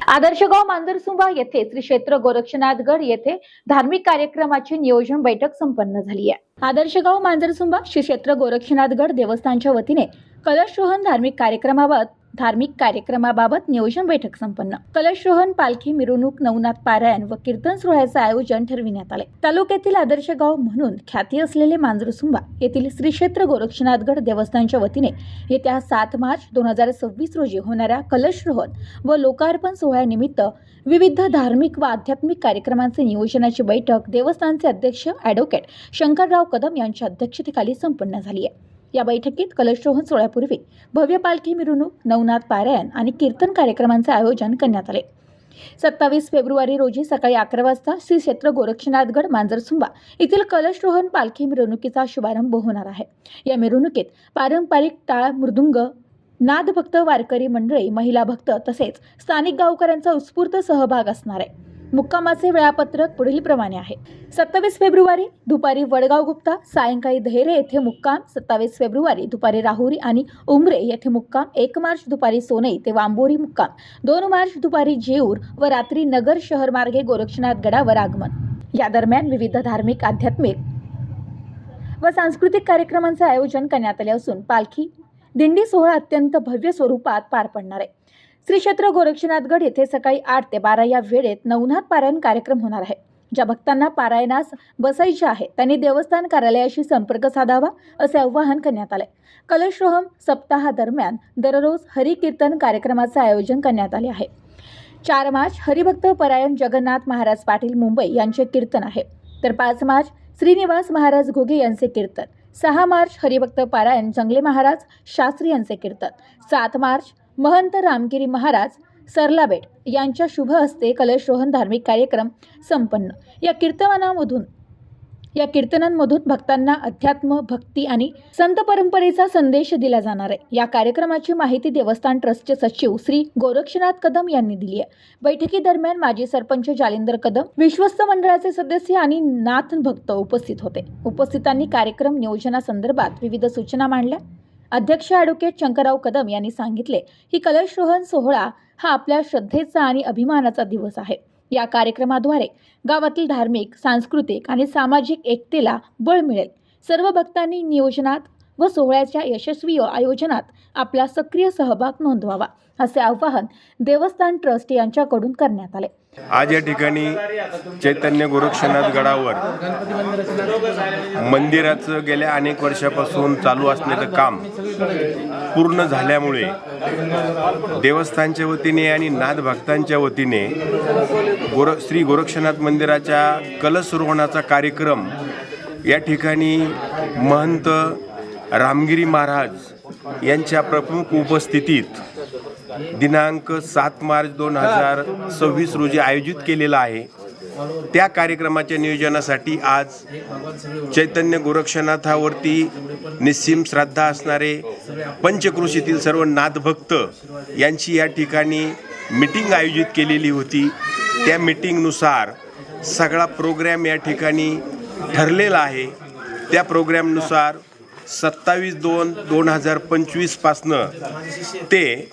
आदर्शगाव मांजरसुंबा येथे श्री क्षेत्र गोरक्षनाथगड येथे धार्मिक कार्यक्रमाची नियोजन बैठक संपन्न झाली आहे। आदर्शगाव मांजरसुंबा श्री क्षेत्र गोरक्षनाथगड देवस्थानच्या वतीने कलशरोहण धार्मिक कार्यक्रमाबाबत नियोजन बैठक संपन्न। कलशरोहण, पालखी मिरवणूक, नवनाथ पारायण व कीर्तन सोहळ्याचे आयोजन ठरविण्यात आले। तालुक्यातील आदर्शगाव म्हणून ख्याती असलेले मांजरसुंबा येथील श्री क्षेत्र गोरक्षनाथगड देवस्थानच्या वतीने येत्या 7 मार्च 2026 रोजी होणाऱ्या कलशरोहण व लोकार्पण सोहळ्यानिमित्त विविध धार्मिक व आध्यात्मिक कार्यक्रमांचे नियोजनाची बैठक देवस्थानचे अध्यक्ष ॲडव्होकेट शंकरराव कदम यांच्या अध्यक्षतेखाली संपन्न झाली आहे। या बैठकीत कलशरोहण सोहळ्यापूर्वी भव्य पालखी मिरवणूक, नवनाथ पारायण आणि कीर्तन कार्यक्रमांचे आयोजन करण्यात आले। 27 फेब्रुवारी रोजी सकाळी 11 वाजता श्री क्षेत्र गोरक्षनाथगड मांजरसुंबा येथील कलशरोहण पालखी मिरवणुकीचा शुभारंभ होणार आहे। या मिरवणुकीत पारंपरिक टाळ, मृदुंग, नाद भक्त, वारकरी मंडळी, महिला भक्त तसेच स्थानिक गावकऱ्यांचा उत्स्फूर्त सहभाग असणार आहे। मुक्कामाचे वेळापत्रक पुढील प्रमाणे आहे। 27 फेब्रुवारी दुपारी वडगाव गुप्ता, सायंकाळी धैरे येथे मुक्काम। 27 फेब्रुवारी दुपारी राहुरी आणि उमरे येथे मुक्काम। 1 मार्च दुपारी सोनई ते वांबोरी मुक्काम। 2 मार्च दुपारी जेऊर व रात्री नगर शहर मार्गे गोरक्षनाथ गडावर आगमन। या दरम्यान विविध धार्मिक, आध्यात्मिक व सांस्कृतिक कार्यक्रमांचे आयोजन करण्यात आले असून पालखी दिंडी सोहळा अत्यंत भव्य स्वरूपात पार पडणार आहे। श्री क्षेत्र गोरक्षनाथगड येथे सकाळी 8 ते 12 या वेळेत नवनाथ पारायण कार्यक्रम होणार आहे। ज्या भक्तांना पारायणास बसायचे आहे त्यांनी देवस्थान कार्यालयाशी संपर्क साधावा असे आवाहन करण्यात आले। कलशरोहण सप्ताहा दरम्यान दररोज हरिकीर्तन कार्यक्रमाचे आयोजन करण्यात आले आहे। 4 मार्च हरिभक्त परायण जगन्नाथ महाराज पाटील मुंबई यांचे कीर्तन आहे, तर 5 मार्च श्रीनिवास महाराज घोगे यांचे कीर्तन। 6 मार्च हरिभक्त पारायण जंगले महाराज शास्त्री यांचे कीर्तन। 7 मार्च महंत रामगिरी महाराज सरलाबेट यांच्या शुभ हस्ते कलशरोहण धार्मिक कार्यक्रम संपन्न। या कीर्तनांमधून भक्तांना अध्यात्म, भक्ती आणि संत परंपरेचा संदेश दिला जाणार आहे। या कार्यक्रमाची माहिती देवस्थान ट्रस्टचे सचिव श्री गोरक्षनाथ कदम यांनी दिली आहे। बैठकीदरम्यान माजी सरपंच जालिंदर कदम, विश्वस्त मंडळाचे सदस्य आणि नाथ भक्त उपस्थित होते। उपस्थितांनी कार्यक्रम नियोजनासंदर्भात विविध सूचना मांडल्या। अध्यक्ष ॲडव्होकेट शंकरराव कदम यांनी सांगितले की कलशरोहण सोहळा हा आपल्या श्रद्धेचा आणि अभिमानाचा दिवस आहे। या कार्यक्रमाद्वारे गावातील धार्मिक, सांस्कृतिक आणि सामाजिक एकतेला बळ मिळेल। सर्व भक्तांनी नियोजनात व सोहळ्याच्या यशस्वी आयोजनात आपला सक्रिय सहभाग नोंदवावा असे आवाहन देवस्थान ट्रस्ट यांच्याकडून करण्यात आले। आज या ठिकाणी चैतन्य गोरक्षनाथ गडावर मंदिराचं गेल्या अनेक वर्षापासून चालू असलेलं काम पूर्ण झाल्यामुळे देवस्थानच्या वतीने आणि नाथ भक्तांच्या वतीने श्री गोरक्षनाथ मंदिराच्या कलशरोहणाचा कार्यक्रम या ठिकाणी महंत रामगिरी महाराज यांच्या प्रमुख उपस्थितीत दिनांक 7 मार्च 2026 रोजी आयोजित केलेला आहे। त्या कार्यक्रमाच्या नियोजनासाठी आज चैतन्य गोरक्षनाथावरती निस्सीम श्रद्धा असणारे पंचक्रोशीतील सर्व नाथभक्त यांची या ठिकाणी मीटिंग आयोजित केलेली होती। त्या मीटिंगनुसार सगळा प्रोग्रॅम या ठिकाणी ठरलेला आहे। त्या प्रोग्रॅमनुसार 27/2/2025 पासनं ते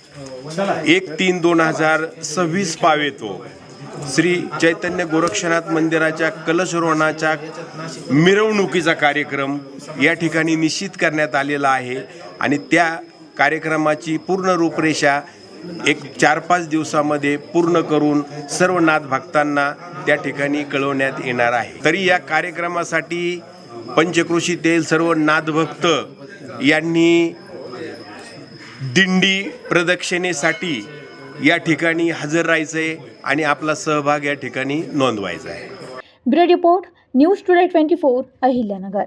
1/3/2026 पावेतो श्री चैतन्य गोरक्षनाथ मंदिराच्या कलशरोहणाच्या मिरवणुकीचा कार्यक्रम या ठिकाणी निश्चित करण्यात आलेला आहे आणि त्या कार्यक्रमाची पूर्ण रूपरेषा 4-5 दिवसामध्ये पूर्ण करून सर्व नाथ भक्तांना त्या ठिकाणी कळवण्यात येणार आहे। तरी या कार्यक्रमासाठी पंचक्रोशीतील सर्व नाथभक्त यांनी दिंडी प्रदक्षिणेसाठी या ठिकाणी हजर राहायचे आणि आपला सहभाग या ठिकाणी नोंदवायचा आहे। Bureau report, news today 24, Ahilyanagar.